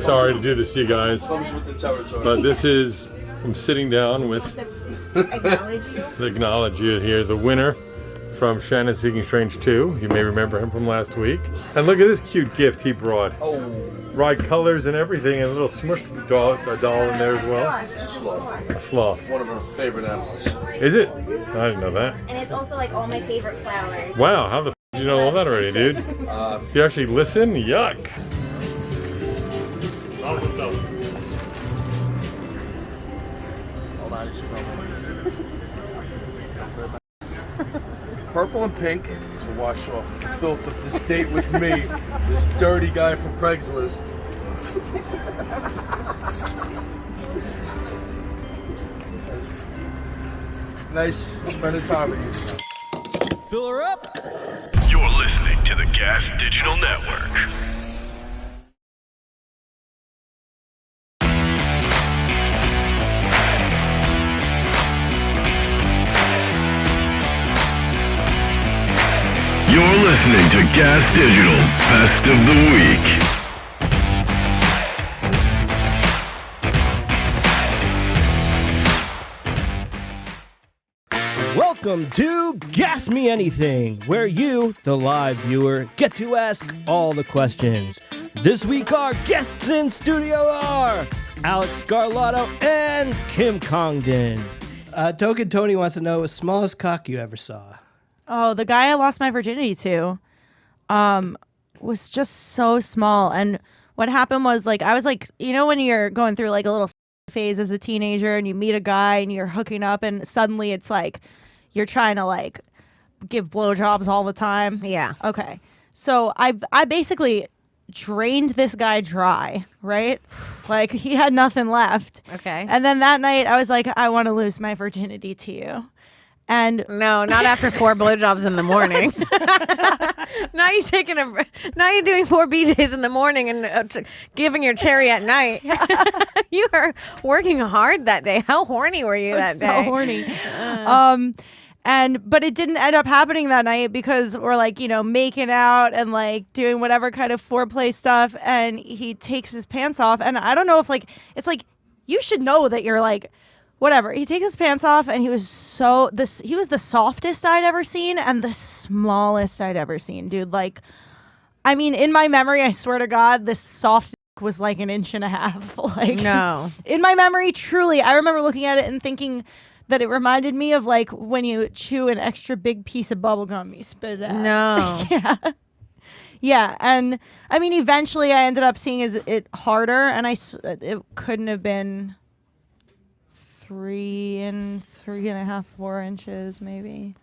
sorry to do this to you guys, but this is, I'm sitting down with, to acknowledge you here, the winner from Shannon Seeking Strange 2. You may remember him from last week. And look at this cute gift he brought. Oh. Right colors and everything, and a little smush doll in there as well. It's a sloth. A sloth. One of our favorite animals. Is it? I didn't know that. And it's also like all my favorite flowers. Wow, how the f did you know all that already, dude? You actually listen? Yuck. Purple and pink to wash off the filth of this date with me, this dirty guy from Craigslist. Nice spending time with you. Fill her up. You're listening to the Gas Digital Network. You're listening to Gas Digital Best of the Week. Welcome to Gas Me Anything, where you, the live viewer, get to ask all the questions. This week our guests in studio are Alex Scarlato and Kim Congdon. Token Tony wants to know the smallest cock you ever saw. Oh, the guy I lost my virginity to was just so small. And what happened was, like, I was like, you know, when you're going through like a little phase as a teenager and you meet a guy and you're hooking up and suddenly it's like you're trying to like give blowjobs all the time. Yeah. Okay. So I basically drained this guy dry, right? Like he had nothing left. Okay. And then that night I was like, I want to lose my virginity to you. And no, not after 4 blowjobs in the morning. Now you're doing 4 BJs in the morning and giving your cherry at night. You were working hard that day. How horny were you that day? So horny. But it didn't end up happening that night because we're like, you know, making out and like doing whatever kind of foreplay stuff. And he takes his pants off. And I don't know if like, it's like, you should know that you're like, whatever. He takes his pants off and he was the softest I'd ever seen and the smallest I'd ever seen, dude. Like, I mean, in my memory, I swear to God, this soft was like 1.5 inches. Like, no. In my memory, truly, I remember looking at it and thinking that it reminded me of like when you chew an extra big piece of bubble gum, you spit it out. No. Yeah. Yeah, and I mean, eventually I ended up seeing it harder, and it couldn't have been 3.5, 4 inches, maybe.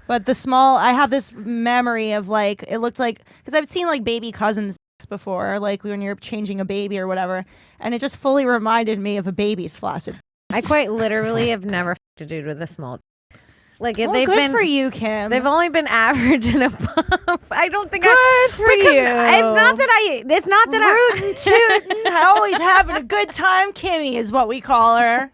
But the small, I have this memory of like, it looked like, because I've seen like baby cousins before, like when you're changing a baby or whatever, and it just fully reminded me of a baby's flaccid. I quite literally have never f***ed a dude with a small. Like well, they've good been for you, Kim. They've only been average and above. I don't think good for you. It's not that Rootin' tootin', always having a good time. Kimmy is what we call her.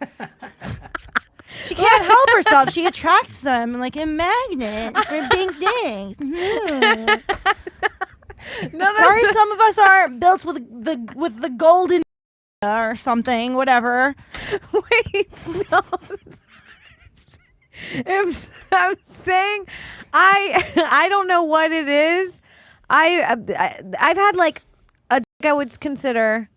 She can't help herself. She attracts them like a magnet for bing dings. Sorry, some of us aren't built with the golden or something. Whatever. Wait, no. I'm saying I don't know what it is. I've had like a I would consider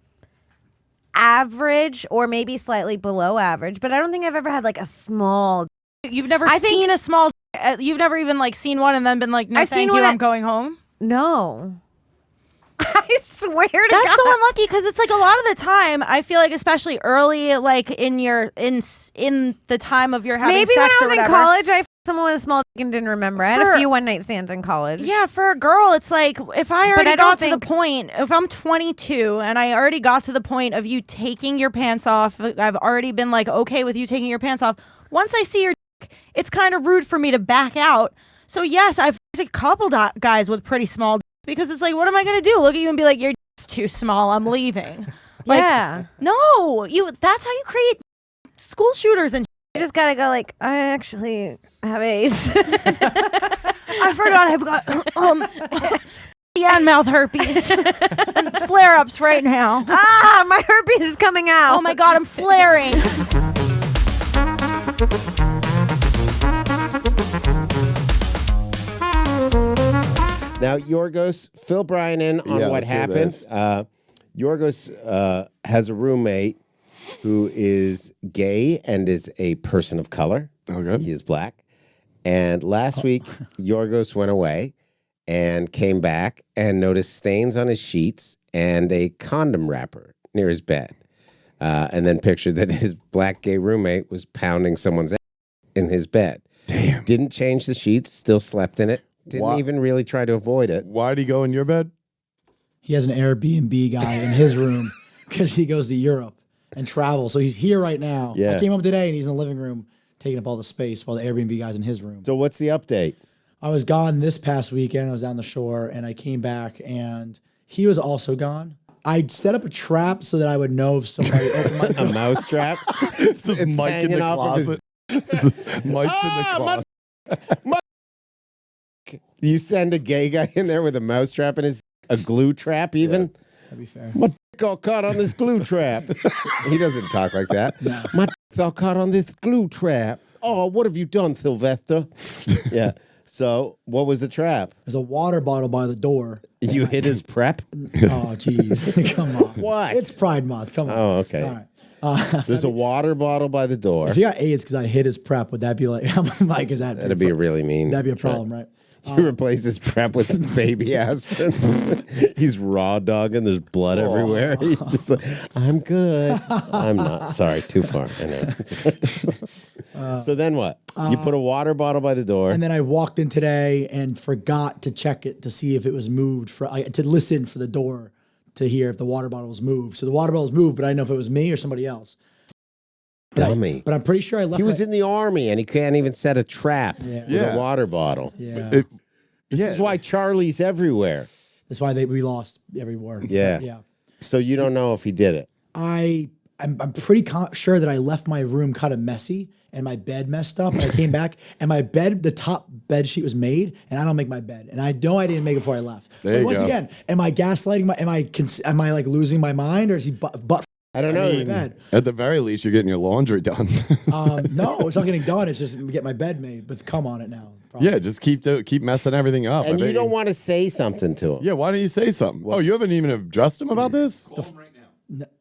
average or maybe slightly below average, but I don't think I've ever had like a small. You've never seen a small. You've never even like seen one and then been like, no, I've thank seen you, one I'm going home. No. I swear to God. That's so unlucky because it's like a lot of the time I feel like, especially early, like in the time of your having maybe sex when I was or in college, I someone with a small dick and didn't remember. I had a few one night stands in college. Yeah, for a girl, it's like if I already got to the point, if I'm 22 and I already got to the point of you taking your pants off, I've already been like okay with you taking your pants off. Once I see your dick, it's kind of rude for me to back out. So yes, I've a couple guys with pretty small dicks because it's like, what am I gonna do? Look at you and be like, your dick's too small. I'm leaving. Like, yeah. No, that's how you create school shooters and. You just gotta go like, I actually have AIDS. I forgot I've got and mouth herpes. And flare-ups right now. Ah, my herpes is coming out. Oh my God, I'm flaring. Now, Yiorgos, fill Brian in on what happened. Yiorgos has a roommate who is gay and is a person of color. Okay. He is black. And last week, Yiorgos went away and came back and noticed stains on his sheets and a condom wrapper near his bed. And then pictured that his black gay roommate was pounding someone's ass in his bed. Damn. Didn't change the sheets, still slept in it. Didn't even really try to avoid it. Why'd he go in your bed? He has an Airbnb guy in his room because he goes to Europe and travels. So he's here right now. Yeah. I came up today and he's in the living room taking up all the space while the Airbnb guy's in his room. So what's the update? I was gone this past weekend. I was down the shore and I came back and he was also gone. I set up a trap so that I would know if somebody opened my door. A mouse trap? This is It's Mike in the hanging off of his- closet. This is Mike's in the closet. You send a gay guy in there with a mouse trap and a glue trap even? That'd be fair. My all caught on this glue trap. He doesn't talk like that. No. My all caught on this glue trap. Oh, what have you done, Sylvester? Yeah. So what was the trap? There's a water bottle by the door. You hit his prep? Oh, jeez. Come on. What? It's Pride Month. Come on. Oh, okay. All right. There's a water bottle by the door. If you got AIDS because I hit his prep, would that be like, like, is that? That'd be really mean. That'd be a problem, right? You replace his prep with baby aspirin. He's raw dogging. There's blood everywhere. He's just like, I'm good. I'm not. Sorry, too far. I know. So then what? You put a water bottle by the door. And then I walked in today and forgot to check it to see if it was moved, to listen for the door to hear if the water bottle was moved. So the water bottle was moved, but I didn't know if it was me or somebody else. Dummy. But I'm pretty sure I left. He was in the army and he can't even set a trap with Yeah. a water bottle. Yeah. This is why Charlie's everywhere. That's why we lost every word. Yeah. Yeah. So you don't know if he did it. I'm pretty sure that I left my room kind of messy and my bed messed up. And I came back and my bed, the top bed sheet was made, and I don't make my bed. And I know I didn't make it before I left. There but you once go. again, am I gaslighting? Am I like losing my mind, or is he butt? I don't know. My bed? At the very least, you're getting your laundry done. No, it's not getting done. It's just get my bed made with cum on it now. Probably. Yeah, just keep messing everything up. And you don't want to say something to him. Yeah, why don't you say something? Oh, you haven't even addressed him about this?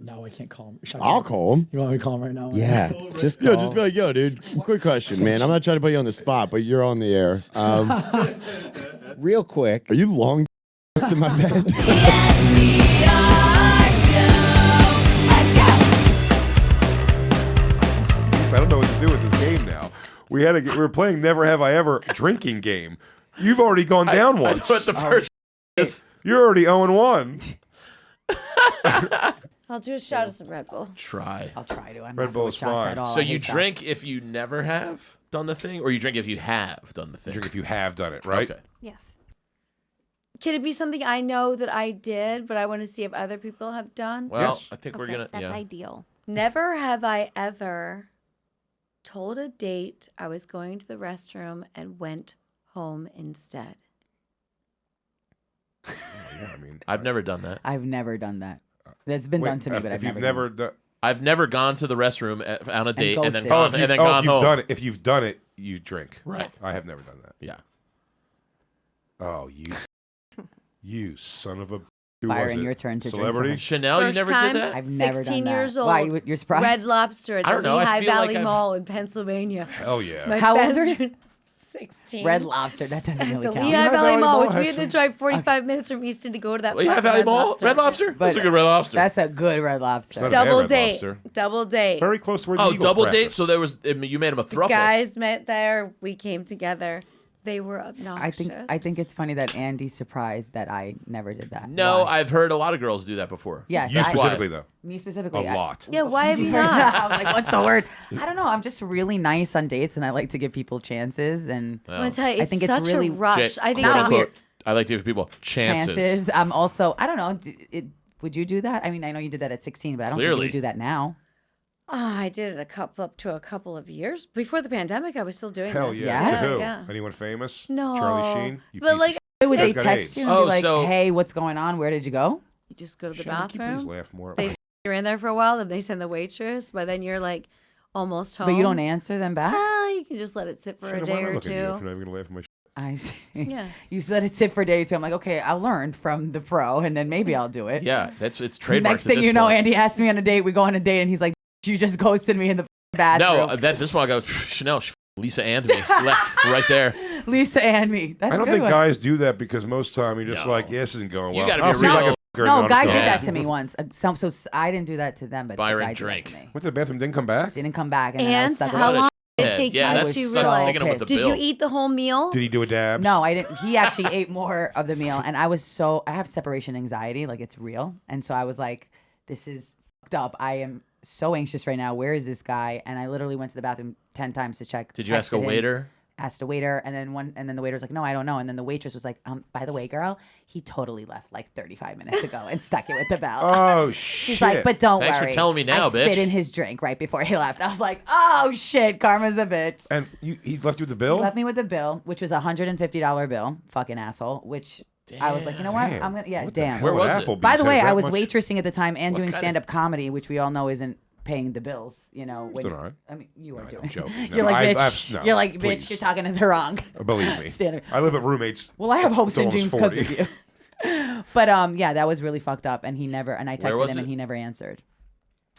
No, I can't call him. I'll call him. You want me to call him right now? Yeah. Just Yo, call. just be like, yo, dude, quick question, man. I'm not trying to put you on the spot, but you're on the air. Real quick. Are you long in my bed? I don't know what to do with this game now. We were playing Never Have I Ever drinking game. You've already gone down once. But the first You're already 0-1. I'll do a shot of some Red Bull. try. I'll try to. I'm Red not Bull good is with shots fine. at all. So I you hate drink if you never have done the thing, or you drink if you have done the thing? Drink if you have done it, right? Okay. Yes. Can it be something I know that I did, but I want to see if other people have done? Well, Yes. I think we're Okay, gonna. That's Yeah. ideal. Never have I ever told a date I was going to the restroom and went home instead. Yeah, I mean, I've never done that. I've never done that. That's been done to me, but I've if you've never. never done. I've never gone to the restroom on a date and then ghosted. gone, and then gone if you've home. done it, if you've done it, you drink. Right. I have never done that. Yeah. Oh, you son of a. Who Byron, was it? your turn to drink Celebrity. from it. Chanel, First you never time, did that? I've never 16 done that. years old. Why, you're surprised? Red Lobster at I the don't know, I Lehigh feel like Valley I've- Mall in Pennsylvania. Hell yeah. My How old best are you? friend, 16. Red Lobster, that doesn't At really the count. Lehigh Valley Mall, which we had actually. to drive 45 minutes from Easton to go to that. Lehigh fucking Valley Red Mall? Lobster. Red Lobster? But That's a good Red Lobster. That's a good Red Lobster. Not a Double bad Red date. Lobster. Double date. Very close to where the Oh, Eagles double date? practice. So you made him a throuple. Guys met there. We came together. They were obnoxious. I think it's funny that Andy's surprised that I never did that. No, Why? I've heard a lot of girls do that before. Yes, You I- specifically though. Me specifically. A lot. Yeah, why have you I not? was like, what's the word? I don't know. I'm just really nice on dates, and I like to give people chances. And I'm gonna tell you, it's I think it's such really a rush. I think quote, that unquote, I like to give people chances. I'm also. I don't know. Would you do that? I mean, I know you did that at 16, but I don't think you Clearly. would do that now. I did it up to a couple of years before the pandemic. I was still doing Hell this. yeah. Yes. To who? Yeah. Anyone famous? No, Charlie Sheen? You but piece like of Would they Got text AIDS. you and be like, hey, what's going on? Where did you go? You just go to the Shannon, can you bathroom. please laugh more? You're in there for a while, then they send the waitress, but then you're like almost home. But you don't answer them back? You can just let it sit for Shannon, a day why am I or looking at you if two. you're not even gonna laugh at my I see. Yeah. You let it sit for a day or two. I'm like, okay, I'll learn from the pro, and then maybe I'll do it. Yeah, it's trademarked. Next thing you know, Andy asked me on a date. We go on a date, and he's like, you just ghosted me in the bathroom. No, this one I go, Chanel, Lisa and me. Left right there. Lisa and me. That's I don't a good think one. guys do that because most time you're just like, yeah, this isn't going well. You gotta be I'll see if I real. can figure it No, out. guy It's did going. that to me once. So I didn't do that to them, but Byron the guy did drank. that to me. Went to the bathroom, didn't come back? Didn't come back, and then I was And stuck how with long it. did it take Yeah, you that's to sucks realize? sticking him with the Did bill. you eat the whole meal? Did he do a dab? No, I didn't. He actually ate more of the meal, and I have separation anxiety, like it's real, and so I was like, this is fucked up. I am so anxious right now. Where is this guy? And I literally went to the bathroom 10 times to check. Did you ask a texted him, waiter? Asked a waiter, and then the waiter was like, no, I don't know. And then the waitress was like, by the way, girl, he totally left like 35 minutes ago and stuck it with the bell. Oh, She's shit. like, but don't Thanks worry. for telling me now, I spit bitch. in his drink right before he left. I was like, oh shit, karma's a bitch. And he left you with the bill? He left me with the bill, which was a $150 bill. Fucking asshole. Which I was like, you know what? Damn. I'm gonna What the damn. hell with Applebee's By the way, has that I was much- waitressing at the time and What doing kind of- stand-up comedy, which we all know isn't paying the bills. You know, when Doing all right. I mean, you are No, doing. I'm joking. No, You're like, I've- bitch. no, you're like, please. bitch. You're talking to the wrong. Believe me. Standard. I live at roommates. Well, I have hopes and almost dreams because 40. of you. But yeah, that was really fucked up, and he never. And I Where texted was him, and it? he never answered.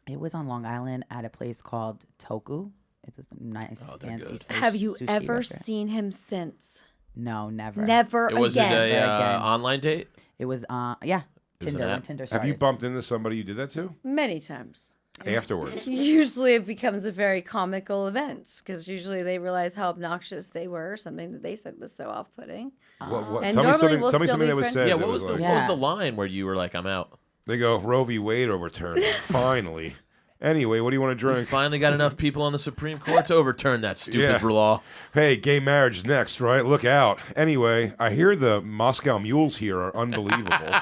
It was on Long Island at a place called Toku. It's a nice, Oh, they're fancy. good. Have you sushi ever restaurant. seen him since? No, never. Never Was it again. a Again. online date? It was yeah, It was an Tinder app? when Tinder Have started. you bumped into somebody you did that to? Many times. Afterwards. Usually it becomes a very comical event because usually they realize how obnoxious they were, something that they said was so off-putting. What, And tell me normally something, we'll tell me still something be that was friends. said. Yeah, that what was the like, what was the line where you were like, I'm out? They go, Roe v. Wade overturned. Finally. Anyway, what do you want to We drink? finally got enough people on the Supreme Court to overturn that stupid law. Hey, gay marriage next, right? Look out. Anyway, I hear the Moscow mules here are unbelievable.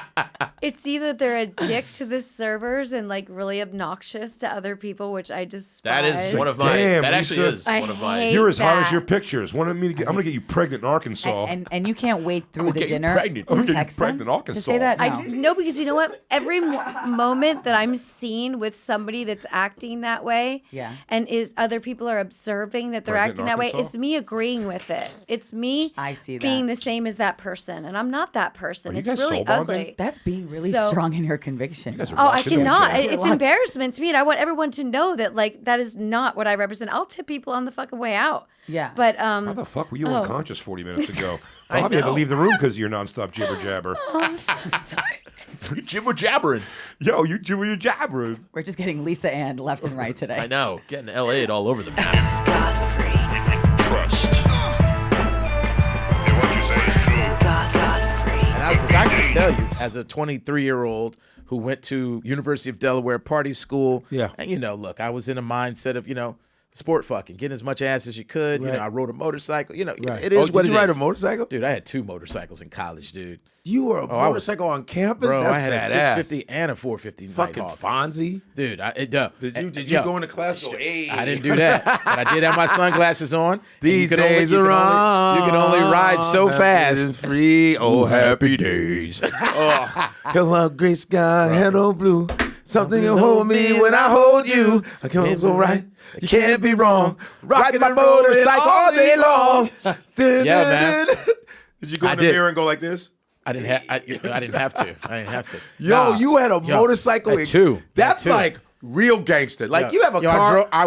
It's either they're a dick to the servers and like really obnoxious to other people, which I despise. That is one of my. Damn, that actually Lisa. is I one of my. hate You're as hot as that. your pictures. I'm gonna get you pregnant in Arkansas. and you can't wait through I'ma the get you dinner pregnant. to I'ma get you text pregnant them in Arkansas. to say that. No. I know because you know what? Every moment that I'm seen with somebody that's acting that way, Yeah. and is other people are observing that they're Pregnant acting that way, Arkansas? it's me agreeing with it. It's me I see that. being the same as that person, and I'm not that person. Are you It's guys really soul bonding? ugly. That's being really So- strong in your conviction. guys are Oh, I locked in on cannot. each other. It's embarrassment to me, and I want everyone to know that like that is not what I represent. I'll tip people on the fucking way out. Yeah. But How the fuck were you oh. unconscious 40 minutes ago? I Bobby had to know. leave the room because of your nonstop jibber jabber. sorry. Jibber jabbering. Yo, you jibber jabbering. We're just getting Lisa and left and right today. I know. Getting LA'd all over the map. Trust. And what you say is true. And I can tell you, as a 23-year-old who went to University of Delaware party school, Yeah. and look, I was in a mindset of, sport fucking, getting as much ass as you could. Right. I rode a motorcycle. Right. It is what did it you ride is. a motorcycle? Dude, I had 2 motorcycles in college, dude. You were a I was- motorcycle on campus? Bro, That's I had badass. a 650 and a 450 Fucking Nighthawk. Fonzie. Dude, Did you go into class and go, hey? I didn't do that. But I did have my sunglasses on. and These you could only- days you are could on. only- You can only ride so Happy fast. and free. Oh, happy days. Hello, gray sky, hello, blue. Something will hold me when I hold you. I can't go right. You can't be wrong. Rocking my motorcycle all day long. Yeah, man. Did you go I in the did. mirror and go like this? I didn't have. I didn't have to. I didn't have to. Yo, Nah. you had a Yo, motorcycle. I had 2. That's I had 2. like real gangster. Like you have a Yo, car. I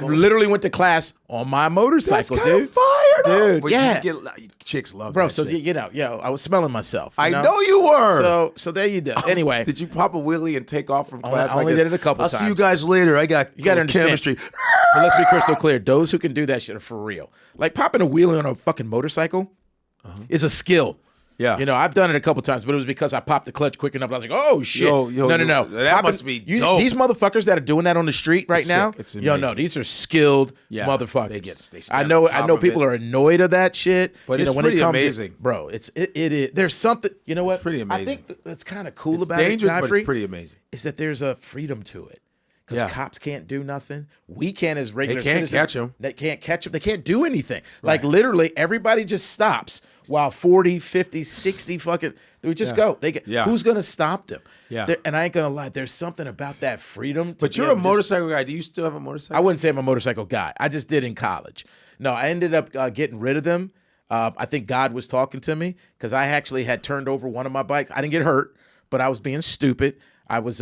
literally went to class on my motorcycle, That's kinda dude. fire, though. Dude, But yeah. you get, chicks love Bro, that so shit. I was smelling myself. I know you were. So there you go. Anyway, Did you pop a wheelie and take off from class? I only like did this? it a couple I'll times. see you guys later. I got you gotta understand. chemistry. So let's be crystal clear. Those who can do that shit are for real. Like popping a wheelie on a fucking motorcycle is a skill. Yeah. I've done it a couple times, but it was because I popped the clutch quick enough. I was like, oh, shit. Yo, No. that must be dope. These motherfuckers that are doing that on the street right It's now, sick. It's no, amazing. these are skilled Yeah. motherfuckers. They I stay know on top of people it. are annoyed of that shit. But You it's know, when pretty it comes to- amazing. bro, it is. There's something, you know what? pretty I amazing. think that's kind of cool It's about dangerous, it, but Godfrey, it's pretty amazing. is that there's a freedom to it. because Yeah. cops can't do nothing. We can't as regular can't citizens. catch 'em. They can't catch them. They can't do anything. Like literally everybody just stops while 40, 50, 60 fucking, they would just Yeah. go. They get, Yeah. Who's going to stop them? Yeah. And I ain't going to lie. There's something about that freedom. To But be you're a able to just- motorcycle guy. Do you still have a motorcycle? I wouldn't say I'm a motorcycle guy. I just did in college. No, I ended up getting rid of them. I think God was talking to me because I actually had turned over one of my bikes. I didn't get hurt, but I was being stupid. I was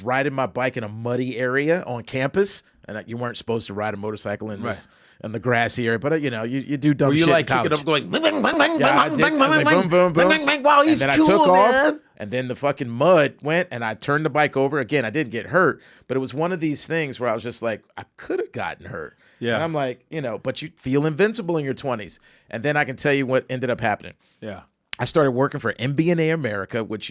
riding my bike in a muddy area on campus, and you weren't supposed to ride a motorcycle in this in the grassy area. But you do dumb Were you shit. like in kicking college. up, going bang bang bang bang Yeah, I bang did. bang I was bang like, boom, boom, boom. bang bang. Wow, he's and then cool, I took off, man. and then the fucking mud went, and I turned the bike over again. I didn't get hurt, but it was one of these things where I was just like, I could have gotten hurt. Yeah. And I'm like, but you feel invincible in your 20s. And then I can tell you what ended up happening. Yeah. I started working for MBNA America, which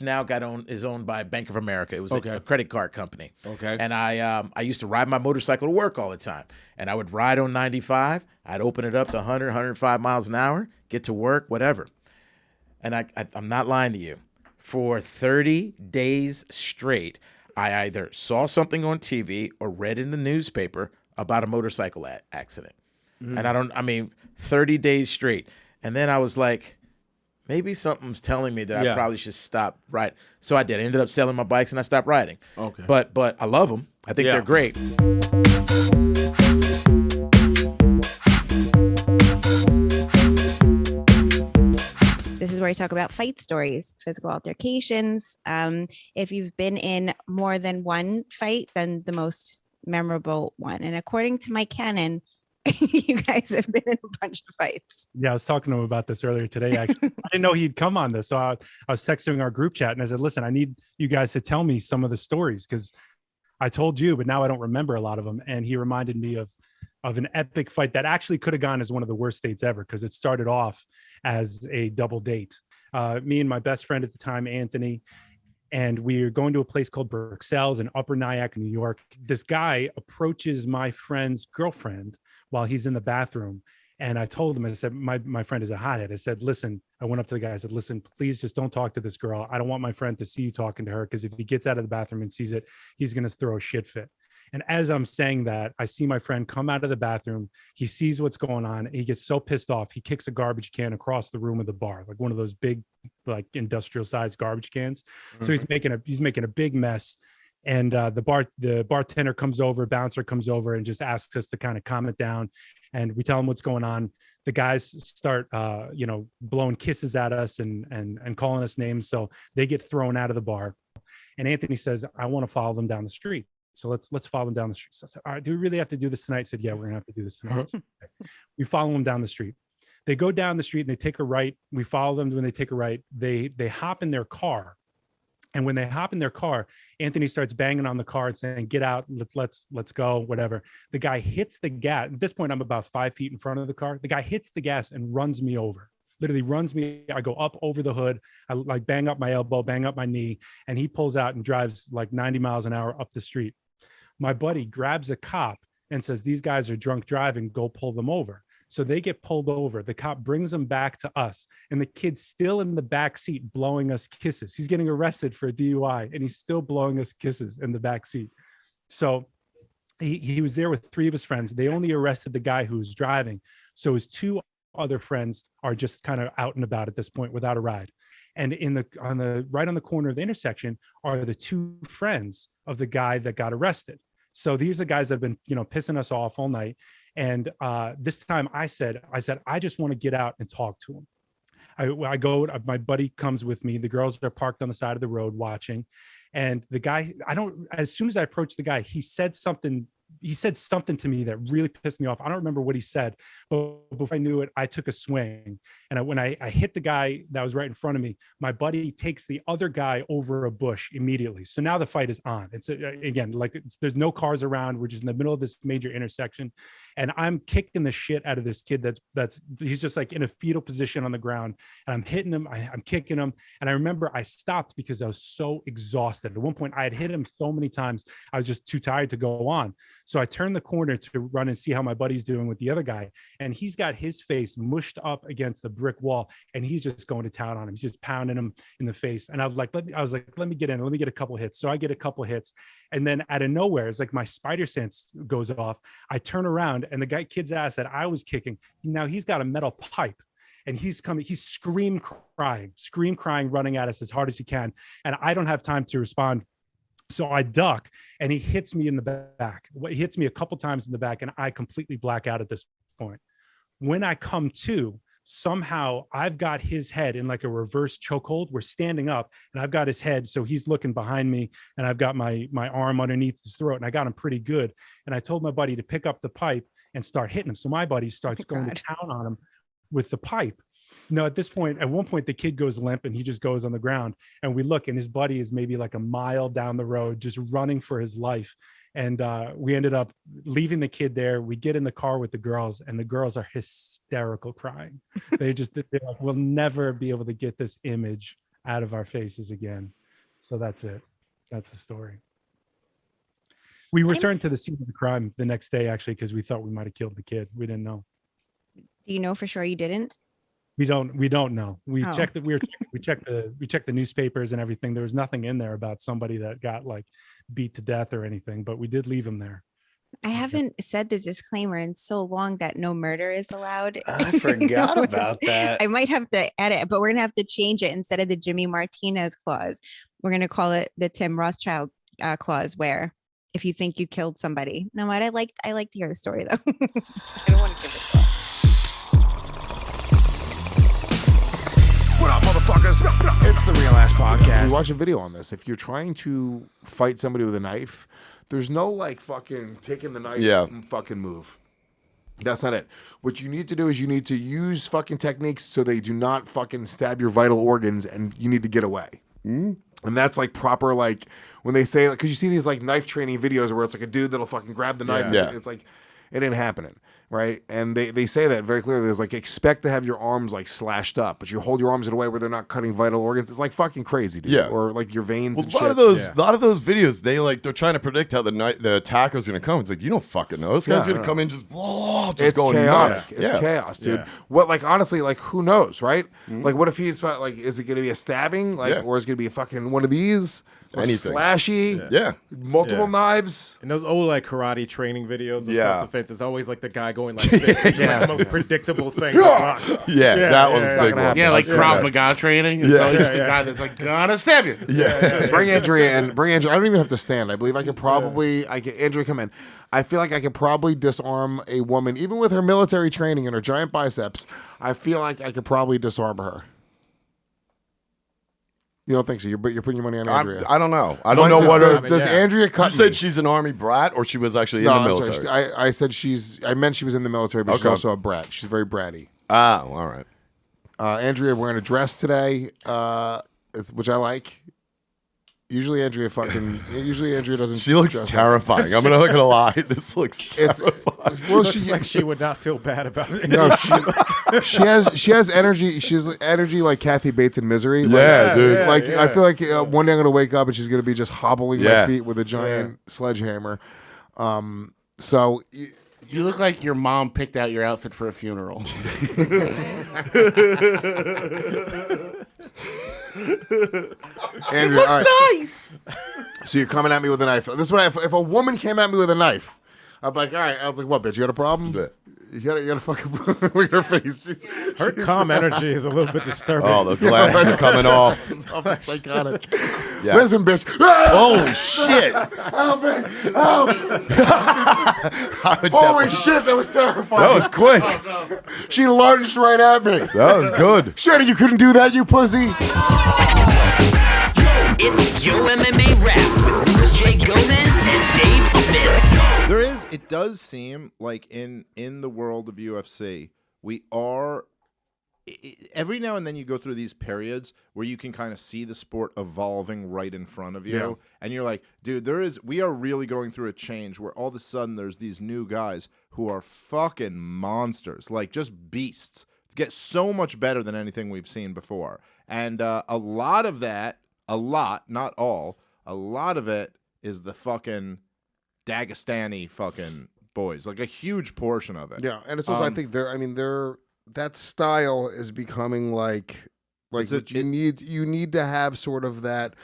now is owned by Bank of America. It was a credit card company. Okay. And I used to ride my motorcycle to work all the time. And I would ride on 95. I'd open it up to 100, 105 miles an hour, get to work, whatever. And I'm not lying to you. For 30 days straight, I either saw something on TV or read in the newspaper about a motorcycle accident. And 30 days straight. And then I was like, maybe something's telling me that I probably should stop riding. So I did. I ended up selling my bikes and I stopped riding. Okay. But I love them. I think they're great. This is where I talk about fight stories, physical altercations. If you've been in more than one fight, then the most memorable one. And according to my canon, you guys have been in a bunch of fights. Yeah, I was talking to him about this earlier today. Actually, I didn't know he'd come on this. So I was texting our group chat and I said, listen, I need you guys to tell me some of the stories because I told you, but now I don't remember a lot of them. And he reminded me of an epic fight that actually could have gone as one of the worst dates ever because it started off as a double date. Me and my best friend at the time, Anthony, and we are going to a place called Berg in Upper Nyack, New York. This guy approaches my friend's girlfriend while he's in the bathroom. And I told him, I said, my friend is a hothead. I said, listen, I went up to the guy. I said, listen, please just don't talk to this girl. I don't want my friend to see you talking to her because if he gets out of the bathroom and sees it, he's going to throw a shit fit. And as I'm saying that, I see my friend come out of the bathroom. He sees what's going on. He gets so pissed off. He kicks a garbage can across the room of the bar, like one of those big, like industrial sized garbage cans. Mm-hmm. So he's making a big mess. And the bartender comes over, bouncer comes over and just asks us to kind of calm it down. And we tell him what's going on. The guys start, blowing kisses at us and calling us names. So they get thrown out of the bar. And Anthony says, I want to follow them down the street. So let's follow them down the street. So I said, all right, do we really have to do this tonight? I said, yeah, we're gonna have to do this tonight. So, okay. We follow them down the street. They go down the street and they take a right. We follow them when they take a right. They hop in their car. And when they hop in their car, Anthony starts banging on the car and saying, get out, let's go, whatever. The guy hits the gas. At this point, I'm about 5 feet in front of the car. The guy hits the gas and runs me over. Literally runs me. I go up over the hood. I like bang up my elbow, bang up my knee. And he pulls out and drives like 90 miles an hour up the street. My buddy grabs a cop and says, these guys are drunk driving, go pull them over. So they get pulled over. The cop brings them back to us and the kid's still in the back seat blowing us kisses. He's getting arrested for a DUI and he's still blowing us kisses in the back seat. So he was there with 3 of his friends. They only arrested the guy who was driving. So his 2 other friends are just kind of out and about at this point without a ride. And right on the corner of the intersection are the 2 friends of the guy that got arrested. So these are the guys that have been, pissing us off all night. And this time I said, I just want to get out and talk to him. I go, my buddy comes with me. The girls are parked on the side of the road watching. And the guy, as soon as I approached the guy, he said something to me that really pissed me off. I don't remember what he said, but before I knew it, I took a swing. And when I hit the guy that was right in front of me, my buddy takes the other guy over a bush immediately. So now the fight is on. It's again, there's no cars around. We're just in the middle of this major intersection. And I'm kicking the shit out of this kid he's just like in a fetal position on the ground. And I'm hitting him, I'm kicking him. And I remember I stopped because I was so exhausted. At one point I had hit him so many times, I was just too tired to go on. So I turn the corner to run and see how my buddy's doing with the other guy. And he's got his face mushed up against the brick wall. And he's just going to town on him. He's just pounding him in the face. And I was like, let me get in. Let me get a couple hits. So I get a couple hits. And then out of nowhere, it's like my spider sense goes off. I turn around and the kid's ass that I was kicking, now he's got a metal pipe. And he's coming, he's scream crying, running at us as hard as he can. And I don't have time to respond. So I duck and he hits me in the back. He hits me a couple times in the back and I completely black out at this point. When I come to, somehow I've got his head in like a reverse chokehold. We're standing up and I've got his head. So he's looking behind me and I've got my arm underneath his throat and I got him pretty good. And I told my buddy to pick up the pipe and start hitting him. So my buddy starts going to town on him with the pipe. No, at one point, the kid goes limp and he just goes on the ground and we look and his buddy is maybe like a mile down the road, just running for his life. And we ended up leaving the kid there. We get in the car with the girls and the girls are hysterical crying. They're like, we'll never be able to get this image out of our faces again. So that's it. That's the story. We returned to the scene of the crime the next day, actually, because we thought we might have killed the kid. We didn't know. Do you know for sure you didn't? We don't know. We checked it. We checked the newspapers and everything. There was nothing in there about somebody that got like beat to death or anything, but we did leave him there. I haven't said the disclaimer in so long that no murder is allowed. I forgot about that. I might have to edit, but we're gonna have to change it. Instead of the Jimmy Martinez clause, we're gonna call it the Tim Rothschild clause, where if you think you killed somebody. No, what I like to hear the story though. I don't want to give it. What up, motherfuckers? It's the Real Ass Podcast. We watch a video on this. If you're trying to fight somebody with a knife, there's no like fucking taking the knife and fucking move. That's not it. What you need to do is you need to use fucking techniques so they do not fucking stab your vital organs and you need to get away. And that's like proper, like when they say, like, because you see these like knife training videos where it's like a dude that'll fucking grab the knife. Yeah. It's like, it ain't happening. Right. And they say that very clearly. There's like, expect to have your arms like slashed up, but you hold your arms in a way where they're not cutting vital organs. It's like fucking crazy, dude. Yeah. Or like your veins and a shit. lot of those videos, they're trying to predict how the attacker's gonna come. It's like, you don't fucking know. This guy's gonna come in just it's going chaotic. nuts. It's chaos, dude. What, like, honestly, like, who knows, right? Like, what if he's like, is it gonna be a stabbing, like, or is it gonna be a fucking one of these? Anything. Slashy, multiple knives. And those old like karate training videos of self-defense is always like the guy going like this. It's like the most predictable thing. That one's big one. Yeah, like Krav Maga training. It's always the guy that's like gonna stab you. Bring Andrea in. I don't even have to stand. I believe I could probably. Andrea, come in. I feel like I could probably disarm a woman, even with her military training and her giant biceps. I feel like I could probably disarm her. You don't think so? You're putting your money on Andrea. I don't know. I don't know what her. Does Andrea cut? You said she's an army brat, or she was actually in the military. Sorry. I said I meant she was in the military, but she's also a brat. She's very bratty. Ah, all right. Andrea wearing a dress today, which I like. Usually Andrea doesn't. She looks terrifying. I'm not gonna lie. This looks terrifying. Well, she would not feel bad about it. No, she has energy. She has energy like Kathy Bates in Misery. Yeah, dude. I feel like one day I'm gonna wake up and she's gonna be just hobbling my feet with a giant sledgehammer. So. You look like your mom picked out your outfit for a funeral. Andrea, looks nice. So you're coming at me with a knife. This is what if a woman came at me with a knife, I'd be like, all right. I was like, what, bitch? You got a problem? Yeah. You got a fucking look at her face. Her calm energy is a little bit disturbing. Oh, the glasses are coming off. It's psychotic. Yeah. Listen, bitch. Holy shit. Help me. Holy shit, that was terrifying. That was quick. She lunged right at me. That was good. Shannon, you couldn't do that, you pussy. It's Yo MMA Rap with Chris J. Gomez and Dave Smith. It does seem like in the world of UFC, we are, every now and then you go through these periods where you can kind of see the sport evolving right in front of you. Yeah. And you're like, dude, we are really going through a change where all of a sudden there's these new guys who are fucking monsters, like just beasts, get so much better than anything we've seen before. And a lot of it is the fucking Dagestani fucking boys, like a huge portion of it. Yeah, and it's also I think that style is becoming like you need to have sort of that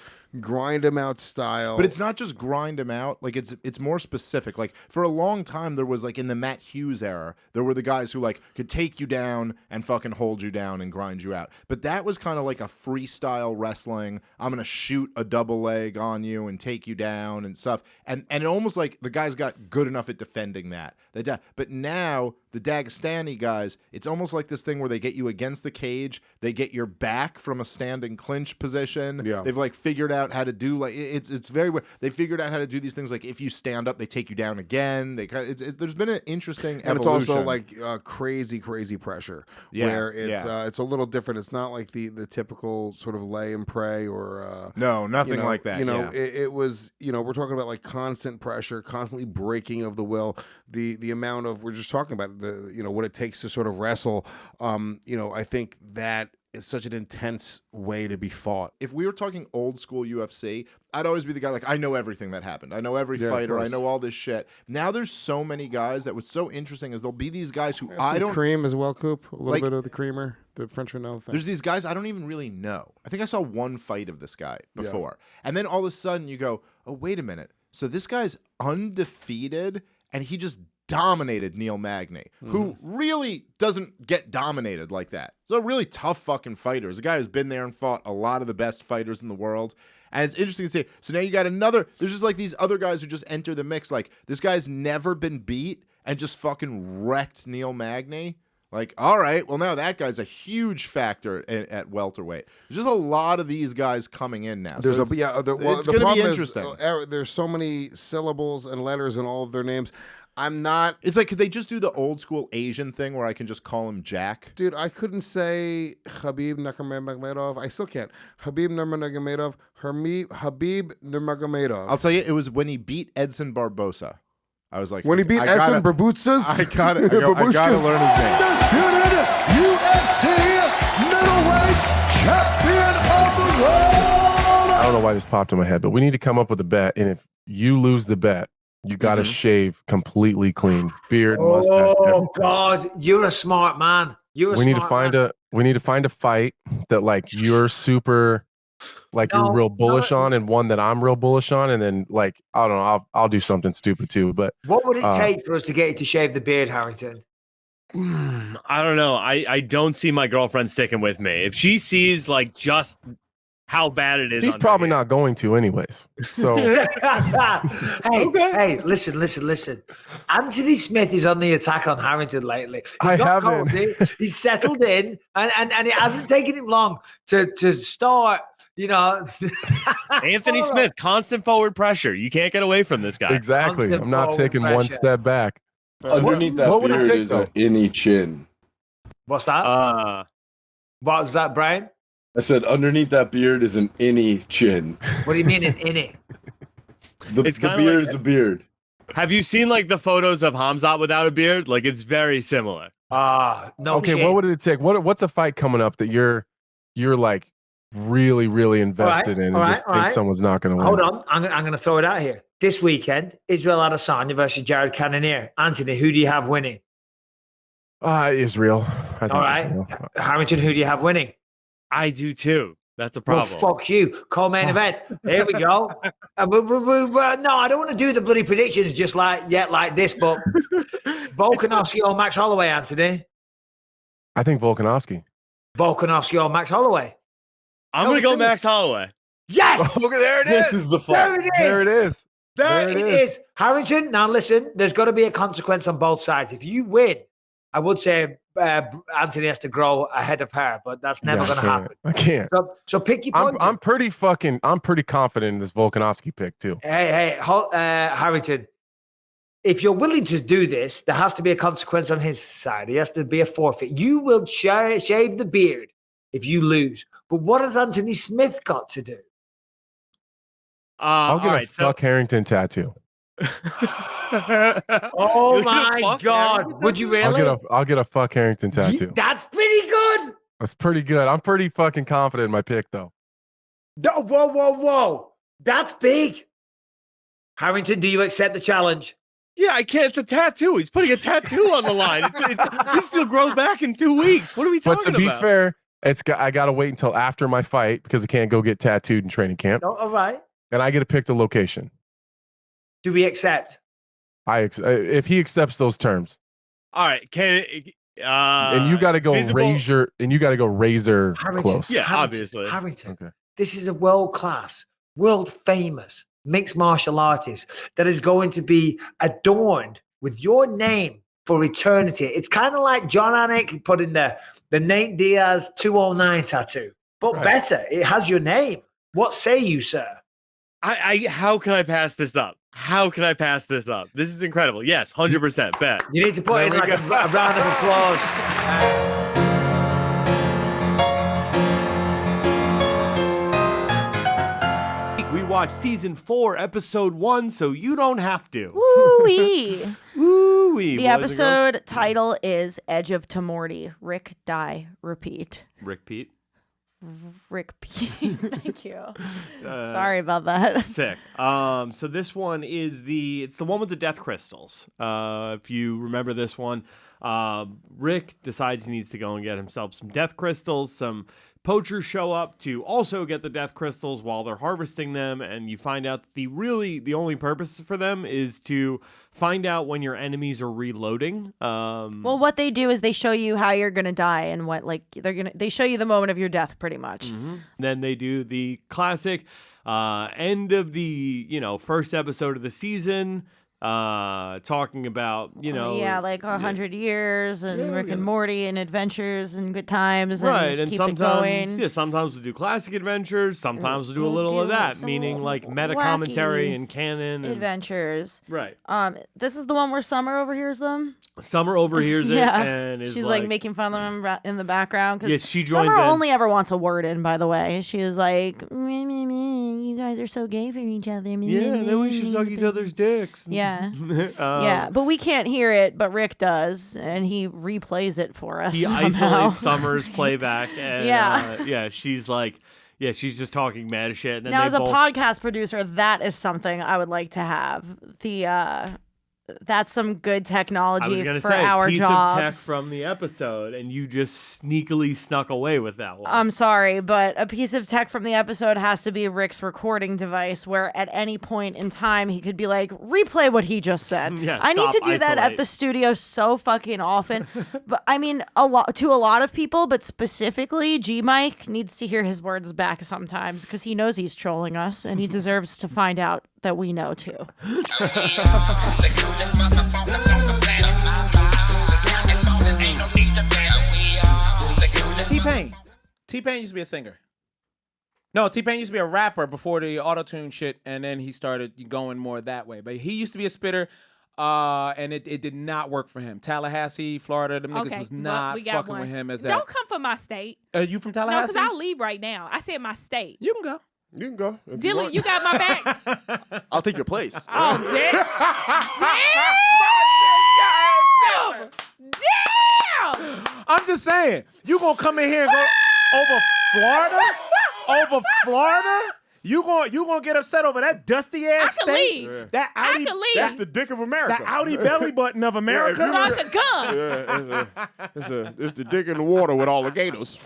grind them out style. But it's not just grind them out. Like it's more specific. Like for a long time there was like in the Matt Hughes era, there were the guys who like could take you down and fucking hold you down and grind you out. But that was kind of like a freestyle wrestling. I'm gonna shoot a double leg on you and take you down and stuff. And it almost like the guys got good enough at defending that. But now the Dagestani guys, it's almost like this thing where they get you against the cage, they get your back from a standing clinch position. Yeah. They've like figured out how to do like it's very weird. They figured out how to do these things like if you stand up, they take you down again. They kind of there's been an interesting and evolution. it's also like crazy pressure. Where it's a little different. It's not like the typical sort of lay and pray or no, nothing like that. You know, it was we're talking about like constant pressure, constantly breaking of the will. The amount of we're just talking about what it takes to sort of wrestle. I think that is such an intense way to be fought. If we were talking old school UFC, I'd always be the guy like, I know everything that happened. I know every fighter. I know all this shit. Now there's so many guys that what's so interesting is there'll be these guys who I don't cream as well, Coop. A little bit of the creamer, the French vanilla thing. There's these guys I don't even really know. I think I saw one fight of this guy before. And then all of a sudden you go, oh, wait a minute. So this guy's undefeated and he just dominated Neil Magny, who really doesn't get dominated like that. He's a really tough fucking fighter. He's a guy who's been there and fought a lot of the best fighters in the world. And it's interesting to see. So now you got there's just like these other guys who just enter the mix. Like this guy's never been beat and just fucking wrecked Neil Magny. Like, all right, well now that guy's a huge factor at welterweight. There's just a lot of these guys coming in now. There's it's the going to be problem interesting. There's so many syllables and letters in all of their names. I'm not. It's like, could they just do the old school Asian thing where I can just call him Jack? Dude, I couldn't say Khabib Nurmagomedov. I still can't. Khabib Nurmagomedov. Khabib Nurmagomedov. I'll tell you, it was when he beat Edson Barbosa. I was like, when he beat Edson Barbotsas. I got it. I got to learn his name. Undisputed UFC middleweight champion of the world. I don't know why this popped in my head, but we need to come up with a bet, and if you lose the bet, you got to shave completely clean, beard, mustache. Oh God, you're a smart man. We need to find a fight that like you're super, like you're real bullish on, and one that I'm real bullish on, and then like I don't know, I'll do something stupid too. But what would it take for us to get you to shave the beard, Harrington? I don't know. I don't see my girlfriend sticking with me. If she sees like just how bad it is, she's probably not going to anyways. So hey, listen. Anthony Smith is on the attack on Harrington lately. He's settled in, and it hasn't taken him long to start. Anthony Smith, constant forward pressure. You can't get away from this guy. Exactly. I'm not taking one step back. Underneath that beard is an innie chin. What's that? What was that, Brian? I said underneath that beard is an innie chin. What do you mean an innie? The beard is a beard. Have you seen like the photos of Hamzat without a beard? Like it's very similar. No. Okay, shit. what would it take? What's a fight coming up that you're like really invested in and just think someone's not going to win? Hold on, I'm going to throw it out here. This weekend, Israel Adesanya versus Jared Cannonier. Anthony, who do you have winning? Israel. All right, Harrington, who do you have winning? I do too. That's a problem. Well, fuck you. Co-main event. Here we go. No, I don't want to do the bloody predictions just like this, but Volkanovski or Max Holloway, Anthony? I think Volkanovski. Volkanovski or Max Holloway? I'm going to go Max Holloway. Yes! Okay, there it is. This is the fight. There it is. There it is. Harrington, now listen, there's got to be a consequence on both sides. If you win, I would say Anthony has to grow ahead of her, but that's never going to happen. I can't. So pick your punches. I'm pretty confident in this Volkanovski pick too. Hey, Harrington, if you're willing to do this, there has to be a consequence on his side. He has to be a forfeit. You will shave the beard if you lose. But what has Anthony Smith got to do? I'll get a fuck Harrington tattoo. Oh my God! Would you really? I'll get a fuck Harrington tattoo. That's pretty good. That's pretty good. I'm pretty fucking confident in my pick though. Whoa! That's big. Harrington, do you accept the challenge? Yeah, I can't. It's a tattoo. He's putting a tattoo on the line. This still grows back in 2 weeks. What are we talking about? But to be fair, I got to wait until after my fight because I can't go get tattooed in training camp. Oh, all right. And I get to pick the location. Do we accept? If he accepts those terms. All right. And you got to go razor Harrington, close. Yeah, Harrington, obviously. Harrington, Okay. this is a world-class, world-famous mixed martial artist that is going to be adorned with your name for eternity. It's kind of like John Anik putting the Nate Diaz 209 tattoo, but better. It has your name. What say you, sir? How can I pass this up? How can I pass this up? This is incredible. Yes, 100%. Bet. You need to put in like a round of applause. We watched season 4, episode 1, so you don't have to. Woo-wee. Woo-wee. The episode title is Edge of Tomorty. Rick, die, repeat. Rick Pete. Rick Pete. Thank you. Sorry about that. Sick. So this one is it's the one with the death crystals. If you remember this one, Rick decides he needs to go and get himself some death crystals. Some poachers show up to also get the death crystals while they're harvesting them, and you find out that the only purpose for them is to find out when your enemies are reloading. Well, what they do is they show you how you're gonna die and what they show you the moment of your death, pretty much. Mm-hmm. Then they do the classic end of the first episode of the season. Talking about like 100 years and Rick and Morty and adventures and good times and keep sometimes it going. sometimes we'll do classic adventures, sometimes we'll do a little of that, meaning like meta commentary and canon adventures. Right. This is the one where Summer overhears them. Summer overhears it and is she's like making fun of them in the background. Yeah, she joins Summer in. only ever wants a word in, by the way. She was like, you guys are so gay for each other. Yeah, then we should suck each other's dicks. Yeah. Yeah, but we can't hear it, but Rick does, and he replays it for us. He isolates Summer's playback, and she's just talking mad shit. And then now, as a podcast producer, that is something I would like to have. That's some good technology for our piece jobs. Of tech from the episode, and you just sneakily snuck away with that one. I'm sorry, but a piece of tech from the episode has to be Rick's recording device, where at any point in time he could be like, replay what he just said. Yeah, I need to do that at the studio so fucking often. But I mean, a lot of people, but specifically G Mike needs to hear his words back sometimes because he knows he's trolling us, and he deserves to find out that we know too. T-Pain used to be a singer. No, T-Pain used to be a rapper before the auto-tune shit, and then he started going more that way. But he used to be a spitter, and it did not work for him. Tallahassee, Florida, them niggas was not fucking with him as that. Don't come for my state. You from Tallahassee? No, because I'll leave right now. I said my state. You can go. You can go. Dylan, you got my back. I'll take your place. Oh, damn! Damn! I'm just saying, you gonna come in here and go over Florida? Over Florida? You gonna get upset over that dusty ass I can state? leave. Yeah. That I can leave. That's the dick of America. The outie belly button of America. No, it's a gun. It's the dick in the water with all the gators.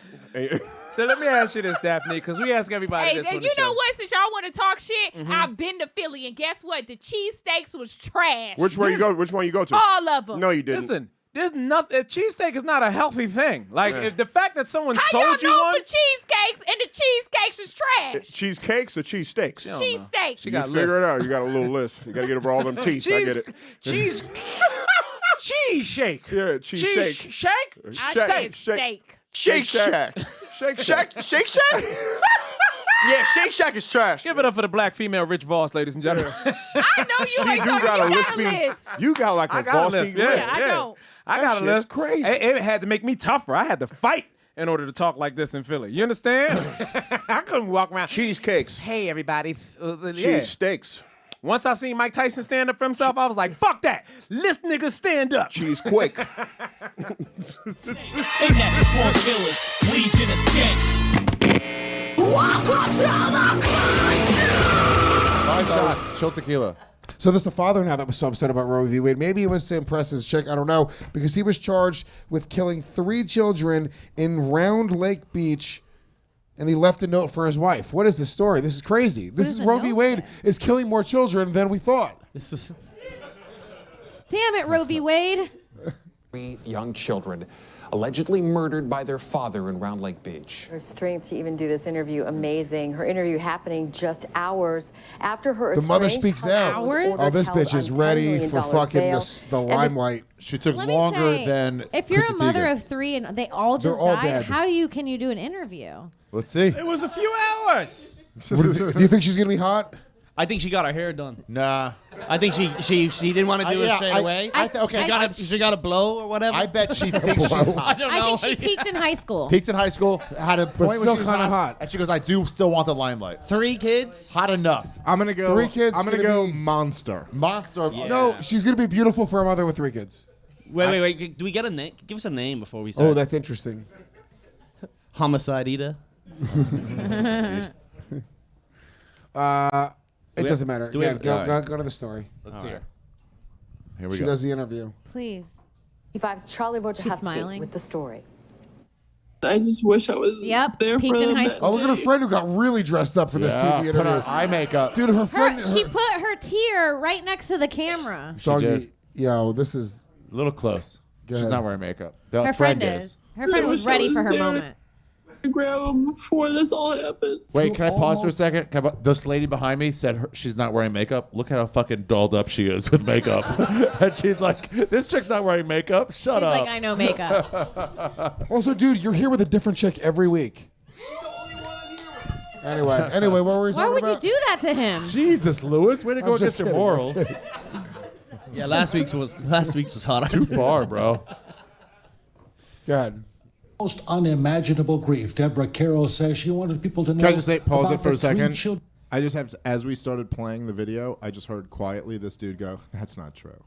So let me ask you this, Daphne, because we ask everybody Hey, this on the you show. know what? Since y'all want to talk shit, I've been to Philly, and guess what? The cheesesteaks was trash. Which one you go to? All of them. No, you didn't. Listen, there's nothing. A cheesesteak is not a healthy thing. Like if the fact that someone How sold you y'all know one, for cheesecakes, and the cheesecakes is trash. Cheesecakes or cheesesteaks? Cheesesteaks. You figure it out. You got a little list. You got to get over all them teeth. I get it. Cheese shake. Yeah, cheese shake. Shake? I said steak. Shake Shack. Shake Shack. Shake Shack? Yeah, Shake Shack is trash. Give it up for the black female Rich Voss, ladies and gentlemen. I know you ain't talking. You got a list. You got like a Vossy list. Yeah, I don't. I got a list. Crazy. It had to make me tougher. I had to fight in order to talk like this in Philly. You understand? I couldn't walk around. Cheesecakes. Hey, everybody. Cheese steaks. Once I seen Mike Tyson stand up for himself, I was like, fuck that. Let's niggas stand up. Cheese quick. They natural born killers, Legion of Skanks. Welcome to the 5 shots. Chill tequila. So this is the father now that was so upset about Roe v. Wade. Maybe it was to impress his chick. I don't know. Because he was charged with killing 3 children in Round Lake Beach, and he left a note for his wife. What is this story? This is crazy. This is Roe v. Wade is killing more children than we thought. This is. Damn it, Roe v. Wade. 3 young children allegedly murdered by their father in Round Lake Beach. Her strength to even do this interview, amazing. Her interview happening just hours after her The mother speaks out. Oh, this bitch is ready for fucking the limelight. She took Let me longer say, than if you're Chrissy a mother Teigen. of 3 and they all They're just all died, dead. can you do an interview? Let's see. It was a few hours. Do you think she's gonna be hot? I think she got her hair done. Nah. I think she didn't want to do it straight away. She got a blow or whatever. I bet she thinks she's hot. I don't know. I think she peaked in high school. Peaked in high school, had a point But when still she was kinda hot. and she goes, "I do still want the limelight." 3 kids, hot enough. I'm gonna go. 3 kids. I'm gonna go monster. Monster. No, she's gonna be beautiful for a mother with 3 kids. Wait. Do we get a name? Give us a name before we start. Oh, that's interesting. Homicide Eater. It doesn't matter. Do we have- Go to the story. Let's see her. Here we She go. does the interview. Please. Five's Charlie She's Wojciechowski smiling. with the story. I just wish I was there peaked for in them high that school. Oh, look at her friend who got really dressed up for this Yeah, TV put interview. on eye makeup. Dude, her friend. She put her tear right next to the camera. Doggy, did. yo, this is A little close. Go She's ahead. not wearing makeup. The Her friend is. Her friend was ready for her moment. I grabbed him before this all happened. Wait, can I pause for a second? This lady behind me said she's not wearing makeup. Look at how fucking dolled up she is with makeup. And she's like, this chick's not wearing makeup. Shut She's up. like, I know makeup. Also, dude, you're here with a different chick every week. Anyway, what were we Why talking would about? you do that to him? Jesus, Lewis, way to go I'm just against your kidding. morals. Yeah, last week's was hot. Too far, bro. God. Most unimaginable grief. Deborah Carroll says she wanted people to know. Can I just say, pause about it for the a 3 second? children. I just have to, as we started playing the video, I just heard quietly this dude go, "That's not true."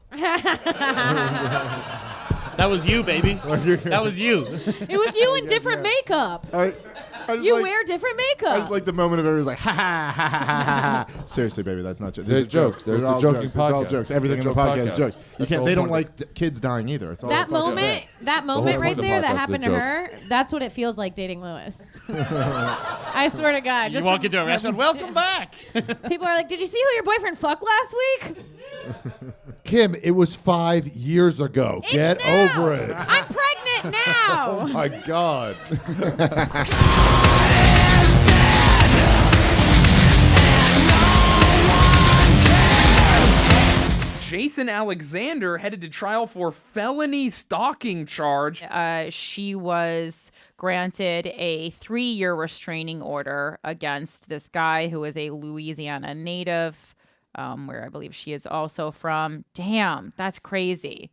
That was you, baby. That was you. It was you in different makeup. I just You like- wear different I makeup. just like the moment of everyone's like, ha ha ha ha ha ha. Seriously, baby, that's not true. These They're are jokes. There's They're a all joking jokes. It's all podcast. jokes. Everything in It's the a podcast is podcast. jokes. You That's can't. the They whole don't point like kids dying either. It's all That fucking- moment, that whole moment right point of the there that podcast is a happened to joke. her, that's what it feels like dating Lewis. I swear to God. You walk into a restaurant, welcome back. People are like, did you see who your boyfriend fucked last week? Kim, it was 5 years ago. Get over it. I'm pregnant now. Oh my God. Jason Alexander headed to trial for felony stalking charge. She was granted a 3-year restraining order against this guy who is a Louisiana native, where I believe she is also from. Damn, that's crazy.